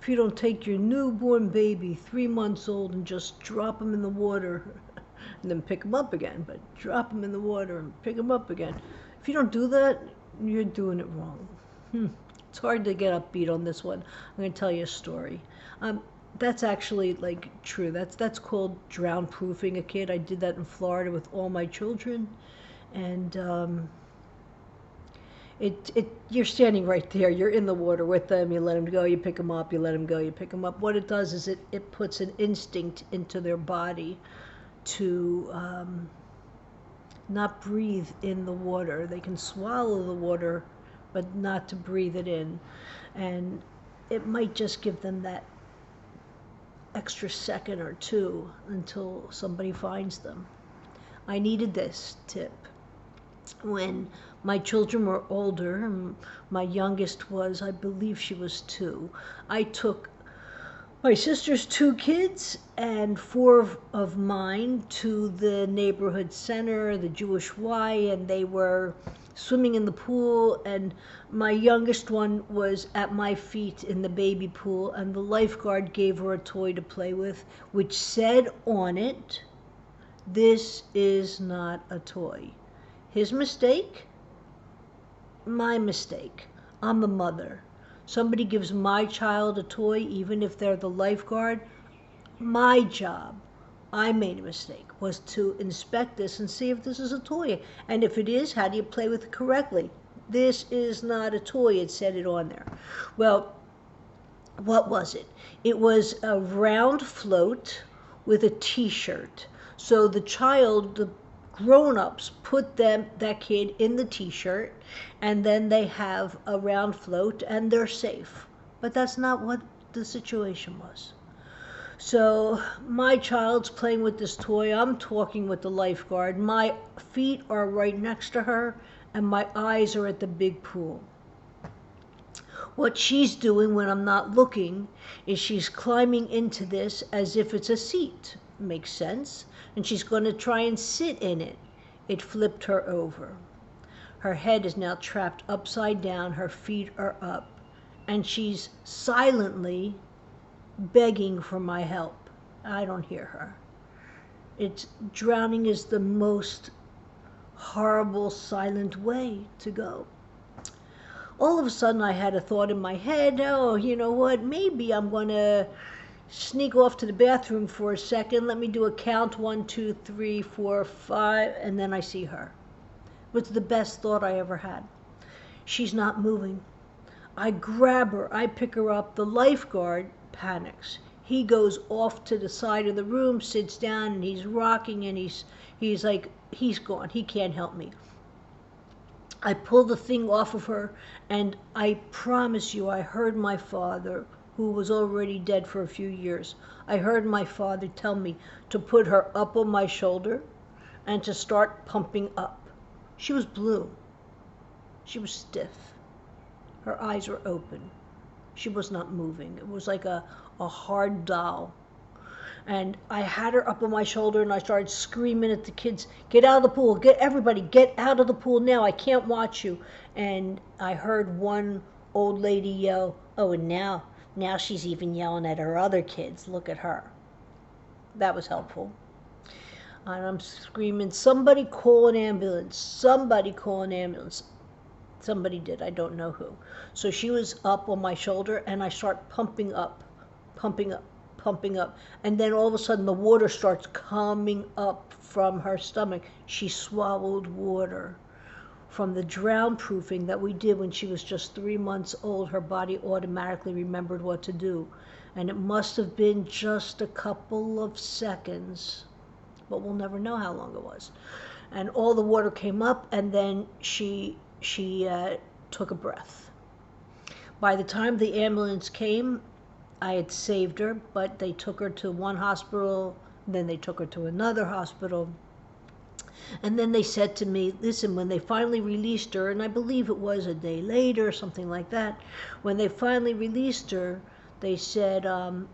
if you don't take your newborn baby, 3 months old, and just drop him in the water and then pick him up again, but drop him in the water and pick him up again. If you don't do that, you're doing it wrong. It's hard to get upbeat on this one. I'm going to tell you a story. That's actually like true. That's called drown proofing a kid. I did that in Florida with all my children, and you're standing right there. You're in the water with them. You let them go. You pick them up. You let them go. You pick them up. What it does is it puts an instinct into their body to not breathe in the water. They can swallow the water, but not to breathe it in. And it might just give them that extra second or two until somebody finds them. I needed this tip. When my children were older, my youngest was, I believe she was 2, I took my sister's 2 kids and 4 of mine to the neighborhood center, the Jewish Y, and they were swimming in the pool, and my youngest one was at my feet in the baby pool, and the lifeguard gave her a toy to play with, which said on it, "This is not a toy." His mistake, my mistake. I'm the mother. Somebody gives my child a toy, even if they're the lifeguard. My job, I made a mistake, was to inspect this and see if this is a toy. And if it is, how do you play with it correctly? This is not a toy, it said it on there. Well, what was it? It was a round float with a t-shirt. So the child, the grown-ups put that kid in the t-shirt, and then they have a round float and they're safe. But that's not what the situation was. So my child's playing with this toy. I'm talking with the lifeguard. My feet are right next to her and my eyes are at the big pool. What she's doing when I'm not looking is she's climbing into this as if it's a seat. Makes sense. And she's going to try and sit in it. It flipped her over. Her head is now trapped upside down. Her feet are up. And she's silently begging for my help. I don't hear her. Drowning is the most horrible, silent way to go. All of a sudden I had a thought in my head, oh, you know what, maybe I'm going to sneak off to the bathroom for a second. Let me do a count, 1, 2, 3, 4, 5, and then I see her. It was the best thought I ever had. She's not moving. I grab her, I pick her up. The lifeguard panics. He goes off to the side of the room, sits down, and he's rocking, and he's like, he's gone. He can't help me. I pull the thing off of her, and I promise you, I heard my father, who was already dead for a few years, I heard my father tell me to put her up on my shoulder and to start pumping up. She was blue. She was stiff. Her eyes were open. She was not moving. It was like a hard doll. And I had her up on my shoulder, and I started screaming at the kids, "Get out of the pool. Everybody, get out of the pool now. I can't watch you." And I heard one old lady yell, "Oh, and now she's even yelling at her other kids. Look at her." That was helpful. And I'm screaming, "Somebody call an ambulance. Somebody call an ambulance." Somebody did. I don't know who. So she was up on my shoulder, and I start pumping up, pumping up, pumping up. And then all of a sudden the water starts coming up from her stomach. She swallowed water. From the drown proofing that we did when she was just 3 months old, her body automatically remembered what to do. And it must have been just a couple of seconds, but we'll never know how long it was. And all the water came up, and then she took a breath. By the time the ambulance came, I had saved her, but they took her to one hospital, then they took her to another hospital. And then they said to me, listen, when they finally released her, and I believe it was a day later, something like that, when they finally released her, they said,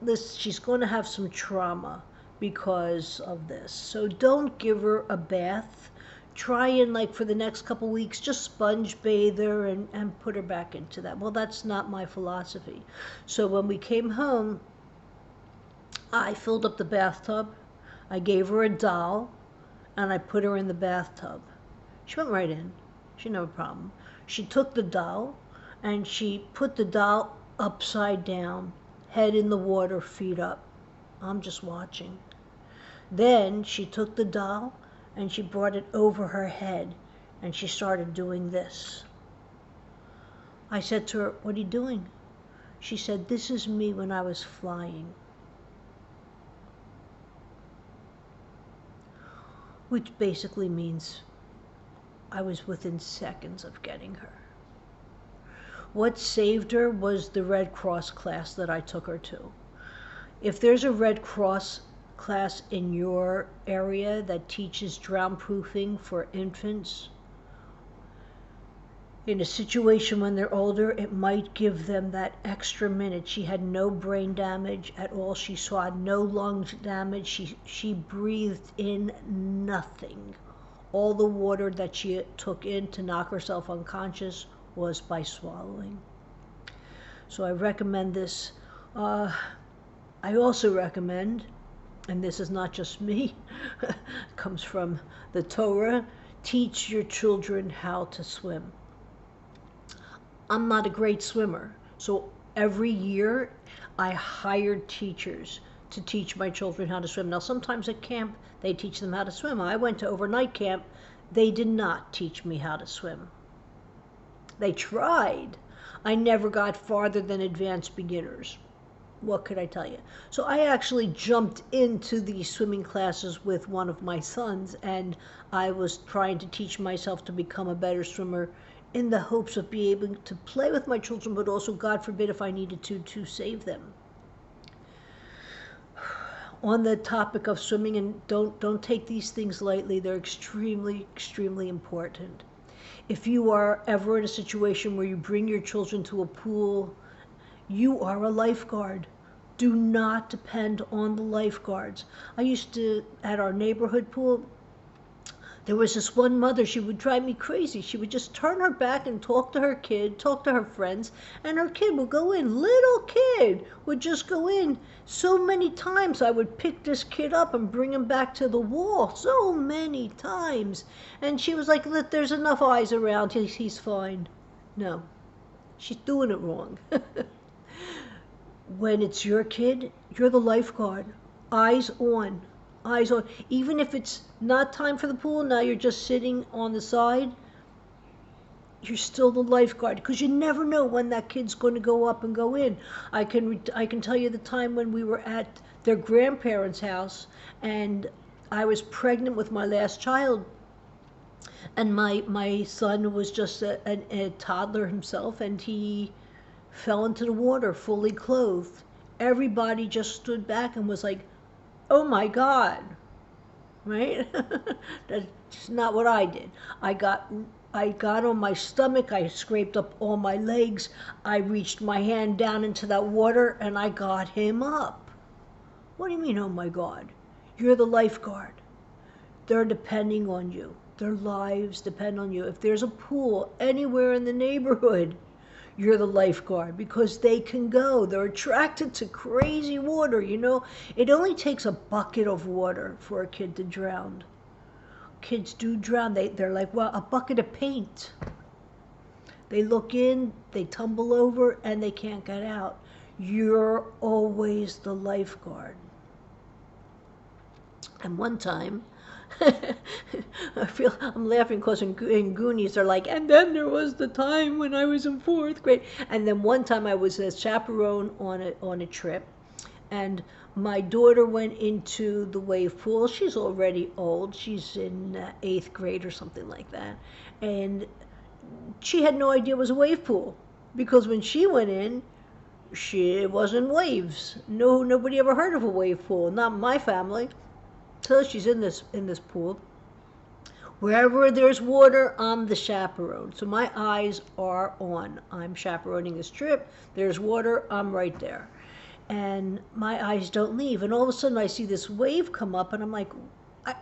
listen, she's going to have some trauma because of this. So don't give her a bath. try and, like, for the next couple weeks, just sponge bathe her and put her back into that. Well, that's not my philosophy. So when we came home, I filled up the bathtub, I gave her a doll, and I put her in the bathtub. She went right in. She didn't have a problem. She took the doll, and she put the doll upside down, head in the water, feet up. I'm just watching. Then she took the doll, and she brought it over her head, and she started doing this. I said to her, "What are you doing?" She said, "This is me when I was flying." Which basically means I was within seconds of getting her. What saved her was the Red Cross class that I took her to. If there's a Red Cross class in your area that teaches drown-proofing for infants, in a situation when they're older, it might give them that extra minute. She had no brain damage at all. She saw no lung damage. She breathed in nothing. All the water that she took in to knock herself unconscious was by swallowing. So I recommend this. I also recommend, and this is not just me, it comes from the Torah, teach your children how to swim. I'm not a great swimmer, so every year I hired teachers to teach my children how to swim. Now, sometimes at camp they teach them how to swim. I went to overnight camp. They did not teach me how to swim. They tried. I never got farther than advanced beginners. What could I tell you? So I actually jumped into these swimming classes with one of my sons, and I was trying to teach myself to become a better swimmer in the hopes of being able to play with my children, but also, God forbid, if I needed to save them. On the topic of swimming, and don't take these things lightly, they're extremely, extremely important. If you are ever in a situation where you bring your children to a pool, you are a lifeguard. Do not depend on the lifeguards. I used to, at our neighborhood pool, there was this one mother, she would drive me crazy. She would just turn her back and talk to her kid, talk to her friends, and her kid would go in. Little kid would just go in. So many times I would pick this kid up and bring him back to the wall. So many times. And she was like, "Look, there's enough eyes around. He's fine." No, she's doing it wrong. When it's your kid, you're the lifeguard. Eyes on. Eyes on. Even if it's not time for the pool, now you're just sitting on the side, you're still the lifeguard, because you never know when that kid's going to go up and go in. I can tell you the time when we were at their grandparents' house, and I was pregnant with my last child, and my son was just a toddler himself, and he fell into the water fully clothed. Everybody just stood back and was like, "Oh my God," right? That's not what I did. I got on my stomach, I scraped up all my legs, I reached my hand down into that water, and I got him up. What do you mean, oh my God? You're the lifeguard. They're depending on you. Their lives depend on you. If there's a pool anywhere in the neighborhood, you're the lifeguard, because they can go. They're attracted to crazy water, you know. It only takes a bucket of water for a kid to drown. Kids do drown. They're like, well, a bucket of paint. They look in, they tumble over, and they can't get out. You're always the lifeguard. And one time, I'm laughing because in Goonies they're like, "And then there was the time when I was in 4th grade." And then one time I was a chaperone on a trip, and my daughter went into the wave pool. She's already old. She's in 8th grade or something like that. And she had no idea it was a wave pool, because when she went in, it wasn't waves. Nobody ever heard of a wave pool, not my family. So she's in this pool. Wherever there's water, I'm the chaperone. So my eyes are on. I'm chaperoning this trip. There's water, I'm right there. And my eyes don't leave. And all of a sudden I see this wave come up, and I'm like,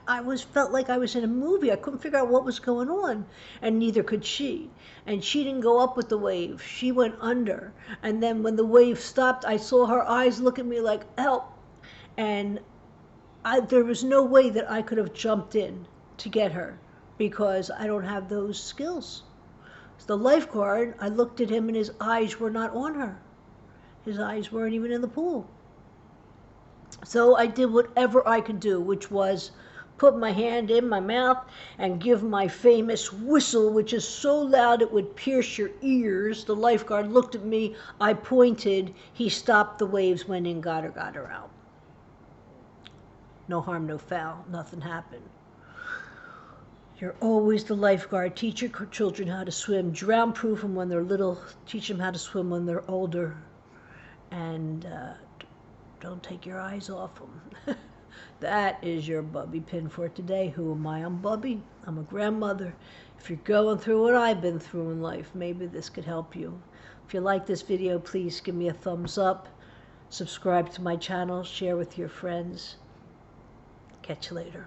I felt like I was in a movie. I couldn't figure out what was going on, and neither could she. And she didn't go up with the wave. She went under. And then when the wave stopped, I saw her eyes look at me like, help. And there was no way that I could have jumped in to get her because I don't have those skills. The lifeguard, I looked at him and his eyes were not on her. His eyes weren't even in the pool. So I did whatever I could do, which was put my hand in my mouth and give my famous whistle, which is so loud it would pierce your ears. The lifeguard looked at me, I pointed, he stopped the waves, went in, got her out. No harm, no foul, nothing happened. You're always the lifeguard. Teach your children how to swim. Drown-proof them when they're little. Teach them how to swim when they're older. And don't take your eyes off them. That is your Bubbie pin for today. Who am I? I'm Bubbie. I'm a grandmother. If you're going through what I've been through in life, maybe this could help you. If you like this video, please give me a thumbs up. Subscribe to my channel. Share with your friends. Catch you later.